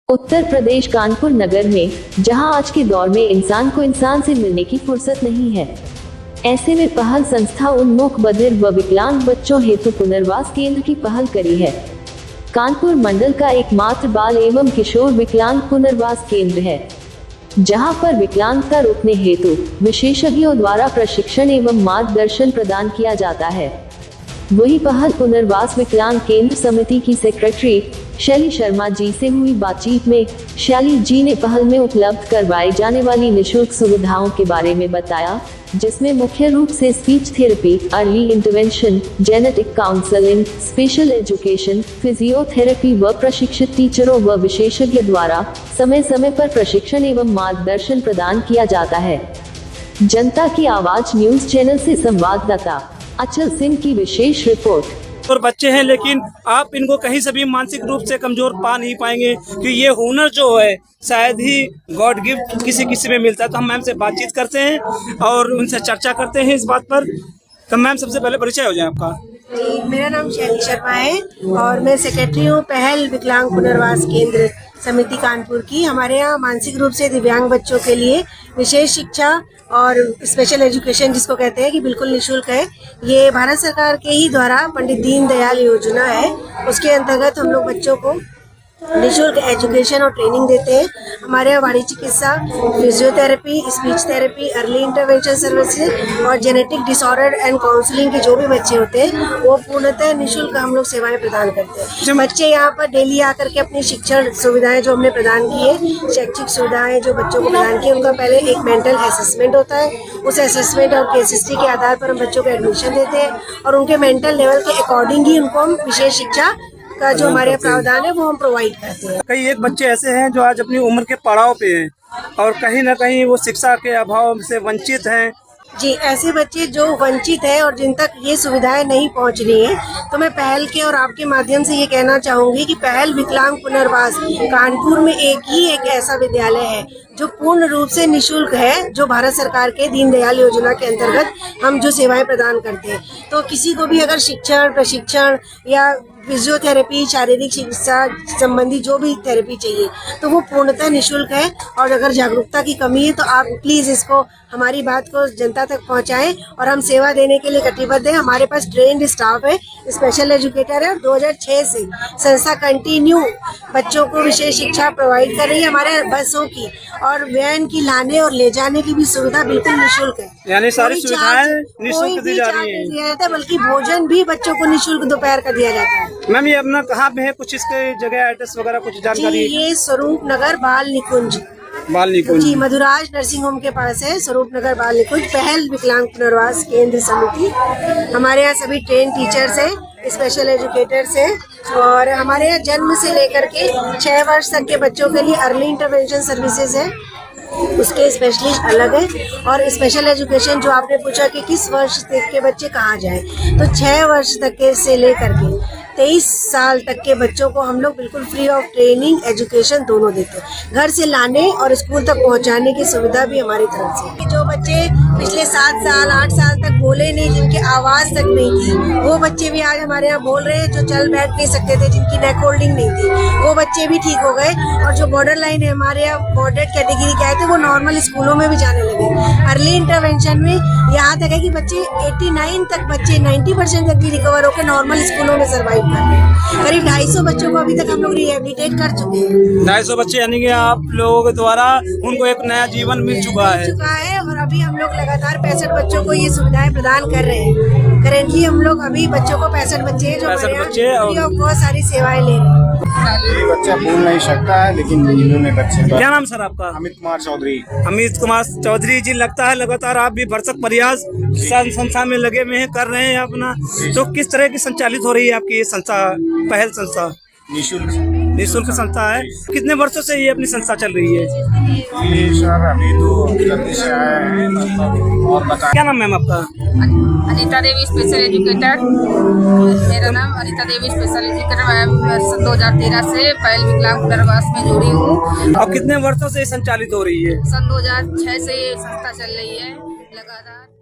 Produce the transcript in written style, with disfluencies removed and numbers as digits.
उत्तर प्रदेश कानपुर नगर में, जहां आज के दौर में इंसान को इंसान से मिलने की फुर्सत नहीं है, ऐसे में पहल संस्था उन्मुख बधिर व विकलांग बच्चों हेतु पुनर्वास केंद्र की पहल करी है। कानपुर मंडल का एकमात्र बाल एवं किशोर विकलांग पुनर्वास केंद्र है, जहां पर विकलांगता रोकने हेतु विशेषज्ञों द्वारा प्रशिक्षण एवं मार्गदर्शन प्रदान किया जाता है। वही पहल पुनर्वास विकलांग केंद्र समिति की सेक्रेटरी शैली शर्मा जी से हुई बातचीत में शैली जी ने पहल में उपलब्ध करवाई जाने वाली निःशुल्क सुविधाओं के बारे में बताया, जिसमें मुख्य रूप से speech therapy, early intervention, genetic counselling, special education, physiotherapy व प्रशिक्षित टीचरों व विशेषज्ञ द्वारा समय समय पर प्रशिक्षण एवं मार्गदर्शन प्रदान किया जाता है। जनता की आवाज न्यूज चैनल से संवाददाता अचल सिंह की विशेष रिपोर्ट। और बच्चे हैं, लेकिन आप इनको कहीं से भी मानसिक रूप से कमजोर पा नहीं पाएंगे कि ये हुनर जो है शायद ही गॉड गिफ्ट किसी किसी में मिलता है। तो हम मैम से बातचीत करते हैं और उनसे चर्चा करते हैं इस बात पर। तो मैम सबसे पहले परिचय हो जाए आपका। मेरा नाम शैली शर्मा है और मैं सेक्रेटरी हूँ पहल विकलांग पुनर्वास केंद्र समिति कानपुर की। हमारे यहाँ मानसिक रूप से दिव्यांग बच्चों के लिए विशेष शिक्षा और स्पेशल एजुकेशन, जिसको कहते हैं कि बिल्कुल निःशुल्क है। ये भारत सरकार के ही द्वारा पंडित दीनदयाल योजना है, उसके अंतर्गत हम लोग बच्चों को निःशुल्क एजुकेशन और ट्रेनिंग देते हैं। हमारे यहाँ वाणी चिकित्सा, physiotherapy, speech therapy, early intervention services और जेनेटिक डिसऑर्डर एंड काउंसलिंग के जो भी बच्चे होते हैं वो पूर्णतः निःशुल्क हम लोग सेवाएं प्रदान करते हैं। बच्चे यहाँ पर डेली आकर के अपनी शिक्षण सुविधाएं जो हमने प्रदान की है, शैक्षिक सुविधाएं जो बच्चों को प्रदान की है, उनका पहले एक मेंटल असेसमेंट होता है। उस असेसमेंट और केस हिस्ट्री के आधार पर हम बच्चों को एडमिशन देते हैं और उनके मेंटल लेवल के अकॉर्डिंग ही उनको हम विशेष शिक्षा का जो हमारे प्रावधान है वो हम प्रोवाइड करते हैं। कई एक बच्चे ऐसे हैं जो आज अपनी उम्र के पड़ाव पे हैं और कहीं ना कहीं वो शिक्षा के अभाव से वंचित हैं। जी, ऐसे बच्चे जो वंचित है और जिन तक ये सुविधाएं नहीं पहुंच रही हैं, तो मैं पहल के और आपके माध्यम से ये कहना चाहूंगी कि पहल विकलांग पुनर्वास कानपुर में एक ऐसा विद्यालय है जो पूर्ण रूप से निःशुल्क है, जो भारत सरकार के दीनदयाल योजना के अंतर्गत हम जो सेवाएं प्रदान करते हैं। तो किसी को भी अगर शिक्षण, प्रशिक्षण या फिजियोथेरेपी, शारीरिक चिकित्सा संबंधी जो भी थेरेपी चाहिए तो वो पूर्णतः निःशुल्क है। और अगर जागरूकता की कमी है तो आप प्लीज इसको, हमारी बात को जनता तक पहुंचाएं और हम सेवा देने के लिए कटिबद्ध हैं। हमारे पास ट्रेंड स्टाफ है, स्पेशल एजुकेटर है और 2006 से संस्था कंटिन्यू बच्चों को विशेष शिक्षा प्रोवाइड कर रही है। हमारे बसों की और वैन की लाने और ले जाने की भी सुविधा बिल्कुल निःशुल्क है, यानी सारी सुविधाएं निःशुल्क दी जा रही है। बल्कि भोजन भी बच्चों को निःशुल्क दोपहर का दिया जाता है। मैम ये अपना कहाँ पे है, कुछ इसके जगह एड्रेस वगैरह कुछ जानकारी? ये स्वरूप नगर बाल निकुंज जी, मधुराज नर्सिंग होम के पास है। स्वरूप नगर बाल निकुंज पहल विकलांग पुनर्वास केंद्र समिति। हमारे यहाँ सभी ट्रेन टीचर्स है, स्पेशल एजुकेटर्स है और हमारे यहाँ जन्म से लेकर के 6 वर्ष तक के बच्चों के लिए अर्ली इंटरवेंशन सर्विसेज है, उसके स्पेशलिस्ट अलग है। और स्पेशल एजुकेशन जो आपने पूछा कि किस वर्ष तक के बच्चे कहाँ जाएं, तो 6 वर्ष तक के से लेकर के 23 साल तक के बच्चों को हम लोग बिल्कुल फ्री ऑफ ट्रेनिंग, एजुकेशन दोनों देते हैं। घर से लाने और स्कूल तक पहुंचाने की सुविधा भी हमारी तरफ से। जो बच्चे पिछले 7 साल 8 साल तक बोले नहीं, जिनकी आवाज तक नहीं थी, वो बच्चे भी आज हमारे यहाँ बोल रहे हैं। जो चल बैठ नहीं सकते थे, जिनकी नेक होल्डिंग नहीं थी, वो बच्चे भी ठीक हो गए। और जो बॉर्डर लाइन है, हमारे यहाँ मॉडरेट कैटेगरी के आए थे, वो नॉर्मल स्कूलों में भी जाने लगे। अर्ली इंटरवेंशन में यहाँ तक है कि बच्चे 89 तक, बच्चे 90% तक भी रिकवर होकर नॉर्मल स्कूलों में सर्वाइव कर रहे हैं। करीब 250 बच्चों को अभी तक हम लोग रिहेबिलिटेट कर चुके हैं। 250 बच्चे, यानी कि आप लोगों के द्वारा उनको एक नया जीवन मिल चुका है। और अभी हम लोग लगातार 65 बच्चों को ये सुविधाएं प्रदान कर रहे हैं। करेंटली हम लोग अभी बच्चों को 65 बच्चे हैं जो हमारे यहाँ बहुत सारी सेवाएं ले रहे हैं। बच्चा बोल नहीं सकता है, लेकिन इन्होंने बच्चे। क्या नाम सर आपका? अमित कुमार चौधरी। अमित कुमार चौधरी जी, लगता है लगातार आप भी भरसक प्रयास संस्था में लगे हुए हैं, कर रहे हैं अपना। तो किस तरह की संचालित हो रही है आपकी ये संस्था, पहल संस्था? निःशुल्क संस्था है। कितने वर्षों से ये अपनी संस्था चल रही है? ये सर अभी तो जल्दी से आया है। और बता, क्या नाम मैम आपका? Anita Devi, special educator. मेरा नाम अनीता देवी, स्पेशल एजुकेटर। मैं 2013 से पहल विकलांग पुनर्वास में जुड़ी हूँ। और कितने वर्षों से संचालित हो रही है? सन 2006 से ये संस्था चल रही है लगातार।